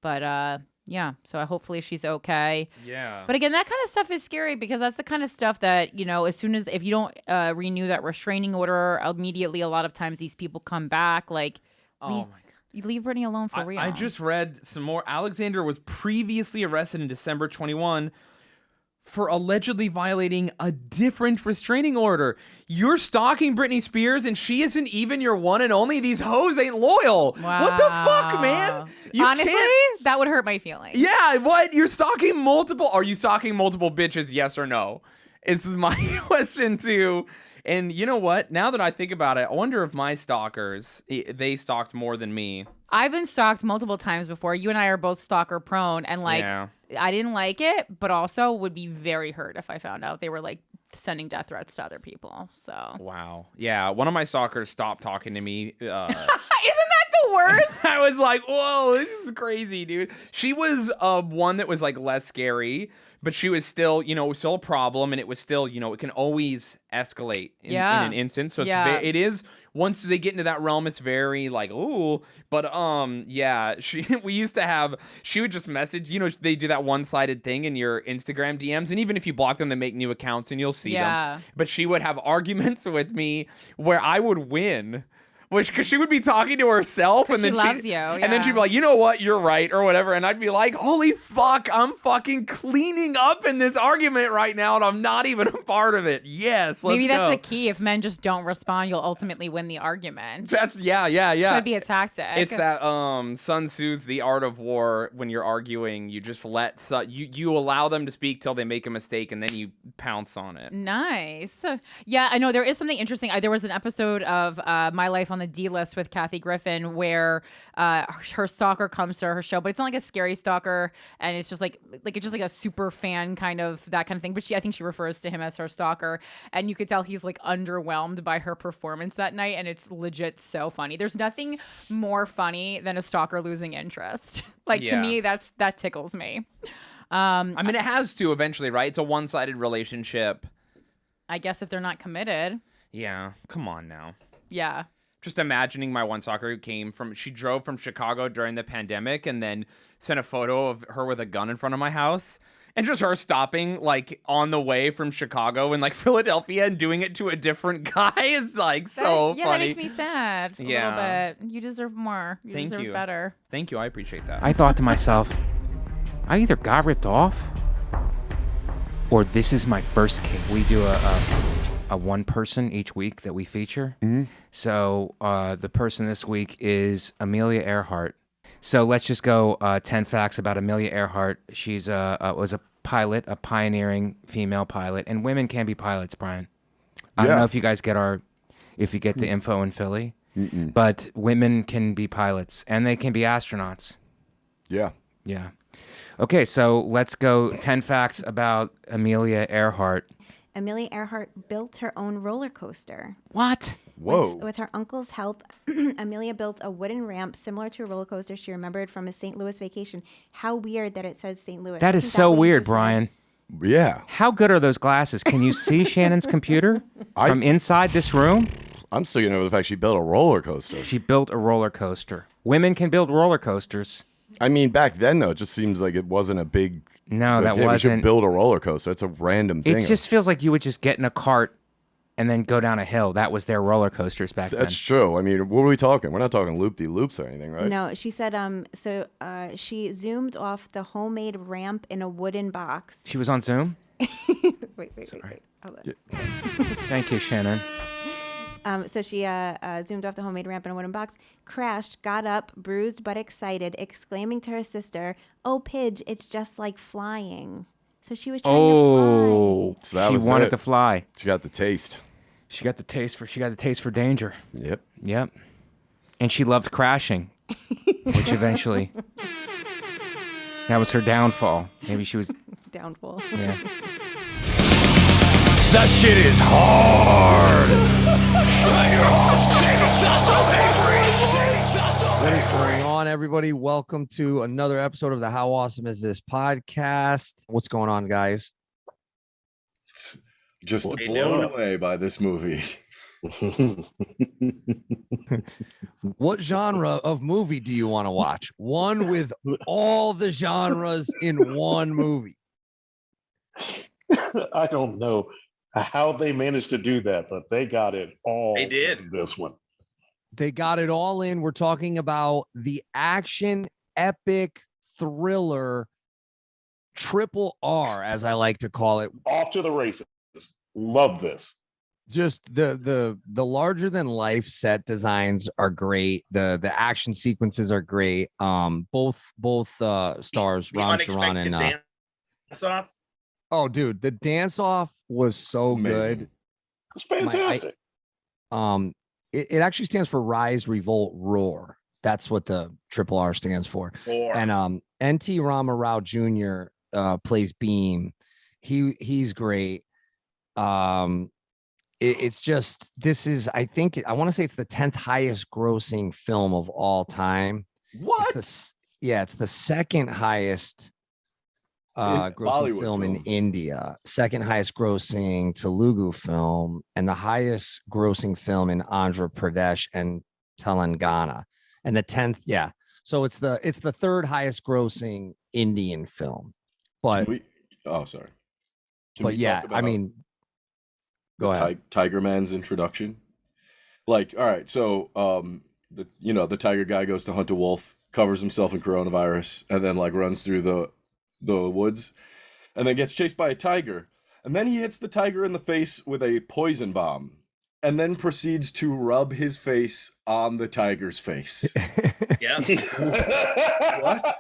But yeah, so hopefully she's okay. Yeah. But again, that kind of stuff is scary because that's the kind of stuff that, you know, as soon as if you don't renew that restraining order immediately, a lot of times these people come back. Like, Oh my God. you leave Brittany alone for real. I just read some more. Alexander was previously arrested in December 21 for allegedly violating a different restraining order. You're stalking Britney Spears and she isn't even your one and only. These hoes ain't loyal. What the fuck, man? You Honestly, can't- that would hurt my feelings. Yeah, what? You're stalking multiple. Are you stalking multiple bitches? Yes or no? It's my question too. And you know what? Now that I think about it, I wonder if my stalkers, they stalked more than me. I've been stalked multiple times before. You and I are both stalker prone, and like, Yeah. I didn't like it, but also would be very hurt if I found out they were like sending death threats to other people. So Wow. Yeah, one of my stalkers stopped talking to me. Isn't that the worst? I was like, whoa, this is crazy, dude. She was one that was like less scary, but she was still, you know, it was still a problem, and it was still, you know, it can always escalate in an instant. So it's it is, once they get into that realm, it's very like, ooh. But yeah, we used to have, she would just message, you know, they do that one-sided thing in your Instagram DMs, and even if you block them, they make new accounts and you'll see them. But she would have arguments with me where I would win. because she would be talking to herself, and she then loves you, and then she'd be like, you know what, you're right, or whatever, and I'd be like, holy fuck, I'm fucking cleaning up in this argument right now, and I'm not even a part of it. Yes, let's Maybe that's go. the key. If men just don't respond, you'll ultimately win the argument. That's yeah. Could be a tactic. It's that Sun Tzu's The Art of War. When you're arguing, you just you allow them to speak till they make a mistake, and then you pounce on it. Nice. Yeah, I know there is something interesting. There was an episode of My Life on the D List with Kathy Griffin where her stalker comes to her show, but it's not like a scary stalker, and it's just like it's just like a super fan kind of that kind of thing. But I think she refers to him as her stalker, and you could tell he's like underwhelmed by her performance that night, and it's legit so funny. There's nothing more funny than a stalker losing interest. To me, that tickles me. I mean, it has to eventually, right? It's a one-sided relationship. I guess if they're not committed. Yeah, come on now. Yeah. Just imagining my one stalker who she drove from Chicago during the pandemic and then sent a photo of her with a gun in front of my house. And just her stopping like on the way from Chicago and like Philadelphia and doing it to a different guy is like so yeah, funny. That makes me sad a little bit. You deserve more. You deserve better. Thank you. I appreciate that. I thought to myself, I either got ripped off or this is my first case. We do a one person each week that we feature. Mm-hmm. So the person this week is Amelia Earhardt. So let's just go 10 facts about Amelia Earhardt. She's was a pilot, a pioneering female pilot, and women can be pilots, Brian. I don't know if you guys get if you get the info in Philly, but women can be pilots and they can be astronauts. Yeah. Yeah. Okay, so let's go 10 facts about Amelia Earhardt. Amelia Earhardt built her own roller coaster. What? Whoa. With her uncle's help, Amelia built a wooden ramp similar to a roller coaster she remembered from a St. Louis vacation. How weird that it says St. Louis. That is so weird, Brian. Yeah. How good are those glasses? Can you see Shannon's computer from inside this room? I'm still getting over the fact she built a roller coaster. She built a roller coaster. Women can build roller coasters. I mean, back then, though, it just seems like it wasn't a big... No, that We wasn't. should build a roller coaster. It's a random thing. It just feels like you would just get in a cart and then go down a hill. That was their roller coasters back then. That's true. I mean, what are we talking? We're not talking loop-de-loops or anything, right? No, she said, she zoomed off the homemade ramp in a wooden box. She was on Zoom? Wait. Hold on. Thank you, Shannon. So she zoomed off the homemade ramp in a wooden box, crashed, got up, bruised but excited, exclaiming to her sister, "Oh, Pidge, it's just like flying." So she was trying to fly. So she wanted to fly. She got the taste. She got the taste for danger. Yep. And she loved crashing, which eventually that was her downfall. Maybe she was downfall. Yeah. That shit is hard. What is going on, everybody? Welcome to another episode of the How Awesome Is This podcast. What's going on, guys? Just blown away by this movie. What genre of movie do you want to watch? One with all the genres in one movie. I don't know how they managed to do that, but they got it all. They did. In this one. They got it all in. We're talking about the action epic thriller triple R, as I like to call it. Off to the races. Love this. Just the larger than life set designs are great. The action sequences are great. Both stars, Ron Sharon and dance off. Oh, dude, the dance off was so good. It's fantastic. It actually stands for Rise, Revolt, Roar. That's what the Triple R stands for. And N.T. Rama Rao Jr. Plays Beam. He's great. It's just, this is, I want to say it's the 10th highest grossing film of all time. What? It's the second highest grossing film in India, second highest grossing Telugu film, and the highest grossing film in Andhra Pradesh and Telangana, and the 10th. Yeah, so it's the third highest grossing Indian film. But sorry. But yeah, I mean, go ahead. Tiger Man's introduction. Like, all right, so the tiger guy goes to hunt a wolf, covers himself in coronavirus, and then like runs through the woods, and then gets chased by a tiger, and then he hits the tiger in the face with a poison bomb, and then proceeds to rub his face on the tiger's face. Yeah. What?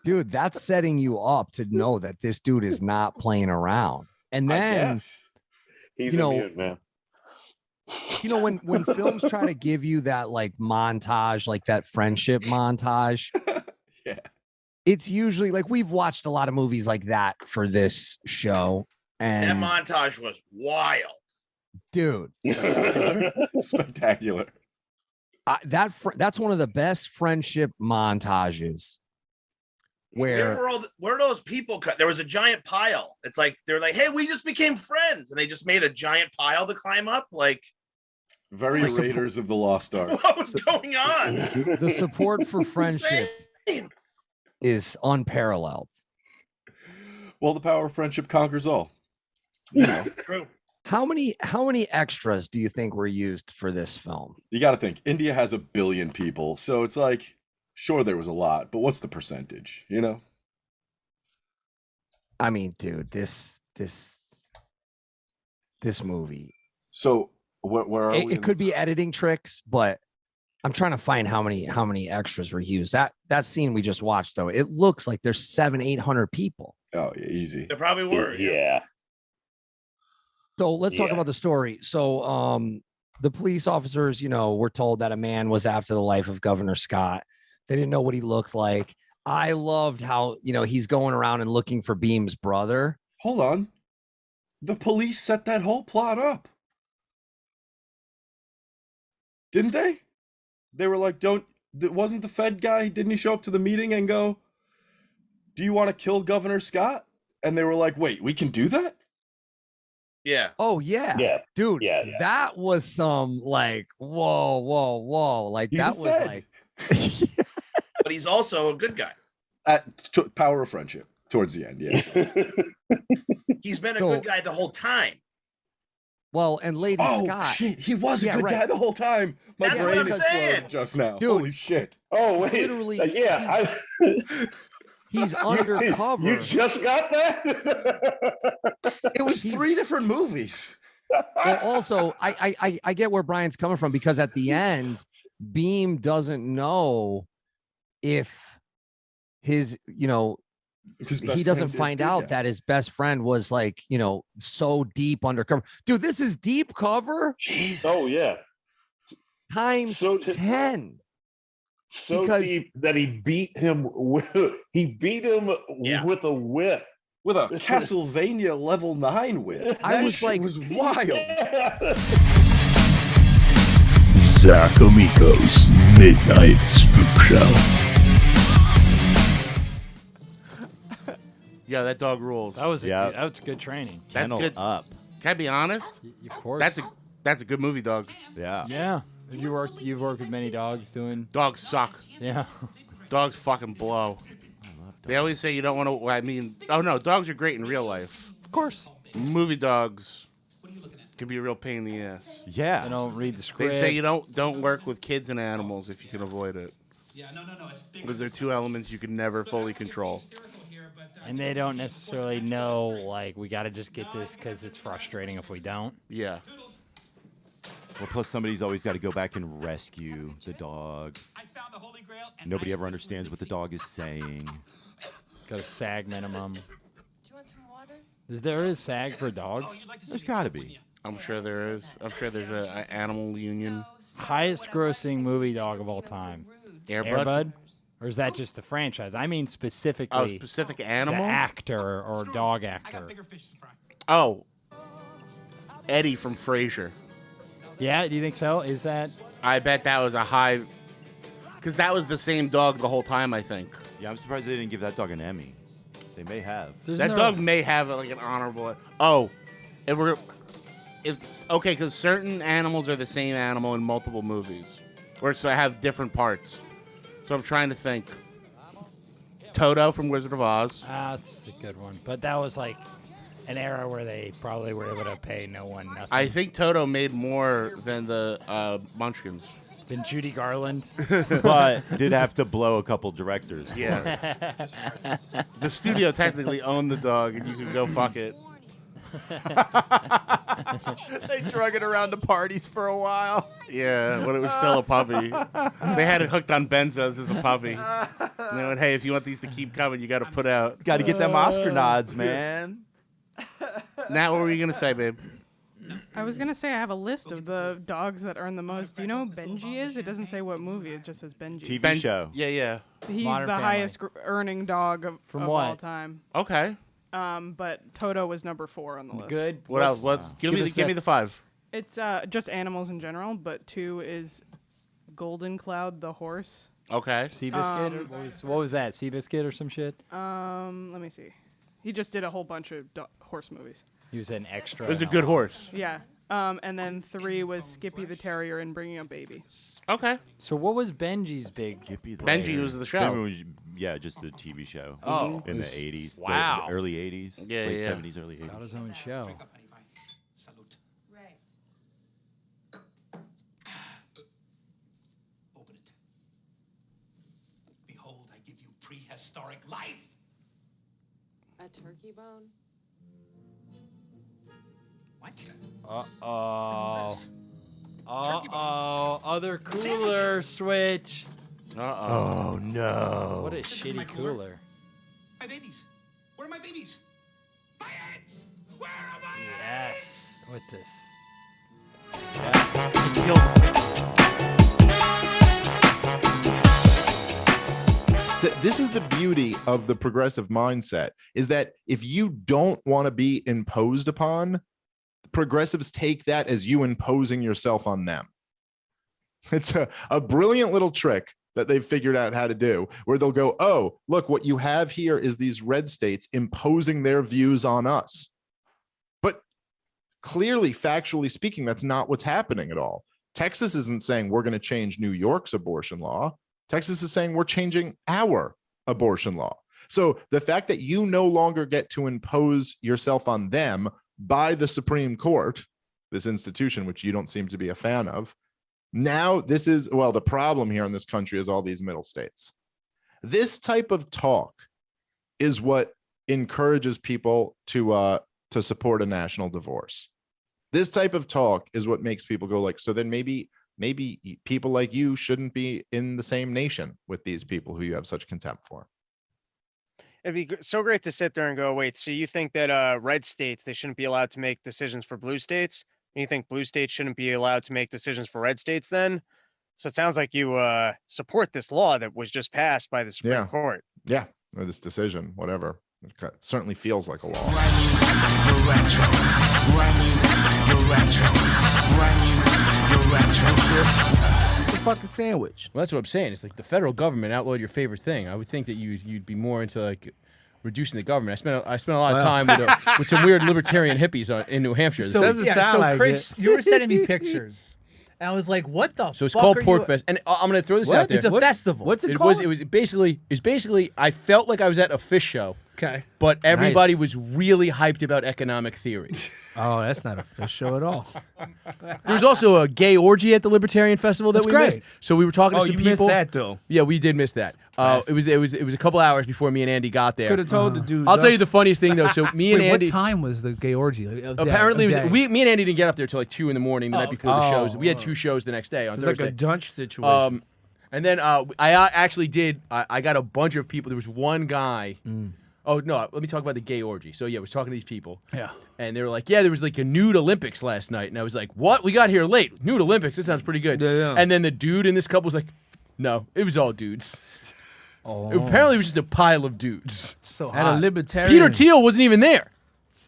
Dude, that's setting you up to know that this dude is not playing around. And then he's immune, man. You know, when films try to give you that like montage, like that friendship montage, yeah, it's usually like we've watched a lot of movies like that for this show. And that montage was wild. Dude. Spectacular. That's one of the best friendship montages. Where are those people cut? There was a giant pile. It's like they're like, hey, we just became friends, and they just made a giant pile to climb up. Like very Raiders of the Lost Ark. What was going on? The support for friendship is unparalleled. Well, the power of friendship conquers all. You know. True. How many extras do you think were used for this film? You got to think India has 1 billion people, so it's like, sure, there was a lot, but what's the percentage? You know? I mean, dude, this movie. So where are we? It could be editing tricks, but I'm trying to find how many extras were used. That scene we just watched, though, it looks like there's 700-800 people. Oh, yeah, easy. There probably were. Yeah. So let's talk about the story. So the police officers, were told that a man was after the life of Governor Scott. They didn't know what he looked like. I loved how, he's going around and looking for Beam's brother. Hold on. The police set that whole plot up. Didn't they? They were like, wasn't the Fed guy, didn't he show up to the meeting and go, do you want to kill Governor Scott? And they were like, wait, we can do that? Yeah. Oh, yeah. Yeah. Dude, yeah. That was some like, whoa. Like, He's that a was Fed. like. But he's also a good guy. Power of friendship towards the end, yeah. He's been a good guy the whole time. Well, and Lady Scott. Shit, he was a good guy the whole time. My That's brain what I'm exploded saying. just now. Dude. Holy shit. Oh, wait. Literally, yeah. He's undercover. You just got that? It was 3 different movies. Well, also, I get where Brian's coming from, because at the end, Beam doesn't know if his, he doesn't find out that his best friend was like, so deep undercover. Dude, this is deep cover. Jesus. Oh, yeah. Times 10. So Because- deep that he beat him with a whip. With a Castlevania level 9 whip. I That was shit like- was wild. Zach Amico's Midnight Spook Show. Yeah, that dog rules. That was good training. That's Kennel good. up. Can I be honest? Of course. That's a good movie, dog. Yeah. Yeah. You've worked with many dogs doing. Dogs suck. Yeah. Dogs fucking blow. They always say you don't want to. I mean, oh no, dogs are great in real life. Of course. Movie dogs can be a real pain in the ass. Yeah. They don't read the script. They say you don't work with kids and animals if you can avoid it. Yeah, no. Because they're 2 elements you can never fully control. And they don't necessarily know, like, we got to just get this because it's frustrating if we don't. Yeah. Well, plus somebody's always got to go back and rescue the dog. Nobody ever understands what the dog is saying. Got a SAG minimum. Is there a SAG for dogs? There's got to be. I'm sure there is. I'm sure there's an animal union. Highest grossing movie dog of all time. Airbud? Or is that just the franchise? I mean specifically. Oh, specific animal? The actor or dog actor. Oh. Eddie from Frasier. Yeah, do you think so? Is that? I bet that was a high. Because that was the same dog the whole time, I think. Yeah, I'm surprised they didn't give that dog an Emmy. They may have. That dog may have like an honorable. Oh, if okay, because certain animals are the same animal in multiple movies, or so have different parts. So I'm trying to think. Toto from Wizard of Oz. That's a good one, but that was like An era where they probably were able to pay no one nothing. I think Toto made more than the Munchkins. Than Judy Garland. But did have to blow a couple directors. Yeah. The studio technically owned the dog, and you could go fuck it. They drug it around to parties for a while. Yeah, when it was still a puppy. They had it hooked on benzos as a puppy. And they went, hey, if you want these to keep coming, you got to put out. Got to get them Oscar nods, man. Now, what were you going to say, babe? I was going to say I have a list of the dogs that earn the most. Do you know who Benji is? It doesn't say what movie. It just says Benji. TV show. Yeah, yeah. He's Modern the Family. highest earning dog of From all what? time. Okay. But Toto was number 4 on the list. Good. What else? Give me the 5. It's just animals in general, but 2 is Golden Cloud the horse. Okay. Seabiscuit? What was that? Seabiscuit or some shit? Let me see. He just did a whole bunch of horse movies. He was an extra. It was a good horse. Yeah. And then 3 was Skippy the Terrier and Bringing Up Baby. Okay. So what was Benji's big? Benji was the show. Yeah, just the TV show. Oh. In the 80s. Wow. The early 80s. Yeah, late yeah. 70s, early 80s. Got his own show. Open it. Behold, I give you prehistoric life. A turkey bone? What? Uh-oh. Uh-oh. Other cooler switch. Uh-oh. Oh, no. What a shitty cooler. My babies. Where are my babies? My eggs! Where are my Yes. With this. This is the beauty of the progressive mindset, is that if you don't want to be imposed upon, progressives take that as you imposing yourself on them. It's a brilliant little trick that they've figured out how to do, where they'll go, oh, look, what you have here is these red states imposing their views on us. But clearly, factually speaking, that's not what's happening at all. Texas isn't saying we're going to change New York's abortion law. Texas is saying we're changing our abortion law. So the fact that you no longer get to impose yourself on them by the Supreme Court, this institution, which you don't seem to be a fan of, now this is, well, the problem here in this country is all these middle states. This type of talk is what encourages people to support a national divorce. This type of talk is what makes people go like, so then maybe people like you shouldn't be in the same nation with these people who you have such contempt for. It'd be so great to sit there and go, wait, so you think that red states, they shouldn't be allowed to make decisions for blue states? And you think blue states shouldn't be allowed to make decisions for red states then? So it sounds like you support this law that was just passed by the Supreme Court. Yeah, or this decision, whatever. It certainly feels like a law. The fucking sandwich. Well, that's what I'm saying. It's like the federal government outlawed your favorite thing. I would think that you'd be more into like reducing the government. I spent a lot of time with some weird libertarian hippies in New Hampshire. So Chris, you were sending me pictures. And I was like, "What the?" So it's fuck called are Porcfest, and I'm going to throw this out there. It's a festival. What's it called? It was basically. I felt like I was at a fish show. Okay. But everybody was really hyped about economic theory. Oh, that's not a fish show at all. There was also a gay orgy at the Libertarian Festival that we missed. So we were talking to some people. Oh, you missed that though. Yeah, we did miss that. It was a couple hours before me and Andy got there. Could have told the dudes. I'll tell you the funniest thing though. So me and Wait, Andy. what time was the gay orgy? Apparently, me and Andy didn't get up there till like 2 a.m. the night before the shows. We had 2 shows the next day on It's Thursday. like a dunch situation. And then I actually did. I got a bunch of people. There was one guy. Oh no! Let me talk about the gay orgy. So yeah, I was talking to these people. Yeah. And they were like, "Yeah, there was like a nude Olympics last night," and I was like, "What? We got here late. Nude Olympics? That sounds pretty good." Yeah. And then the dude in this couple was like, "No, it was all dudes." Oh. Apparently, it was just a pile of dudes. So At hot. A libertarian. Peter Thiel wasn't even there.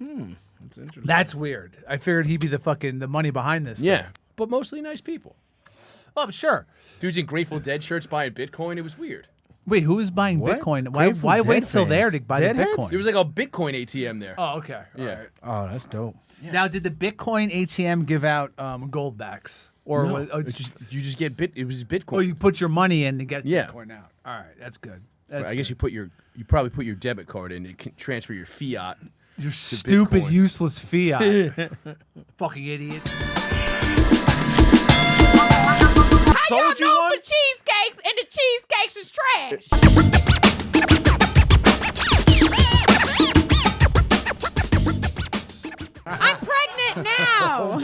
That's interesting. That's weird. I figured he'd be the money behind this. Yeah, thing. but mostly nice people. Oh, sure. Dudes in Grateful Dead shirts buying Bitcoin. It was weird. Wait, who is buying What? Bitcoin? Grateful Why Dead wait till fans. there to buy Deadheads? the Bitcoin? There was like a Bitcoin ATM there. Oh, okay. Yeah. All right. Oh, that's dope. Now, did the Bitcoin ATM give out gold backs, or No, was, you just get It was Bitcoin. Oh, you put your money in to get Yeah. Bitcoin out. All right, that's good. Well, That's I guess you probably put your debit card in. You can transfer your fiat. Your stupid, useless fiat. Fucking idiot. How y'all know for cheesecakes and the cheesecakes is trash?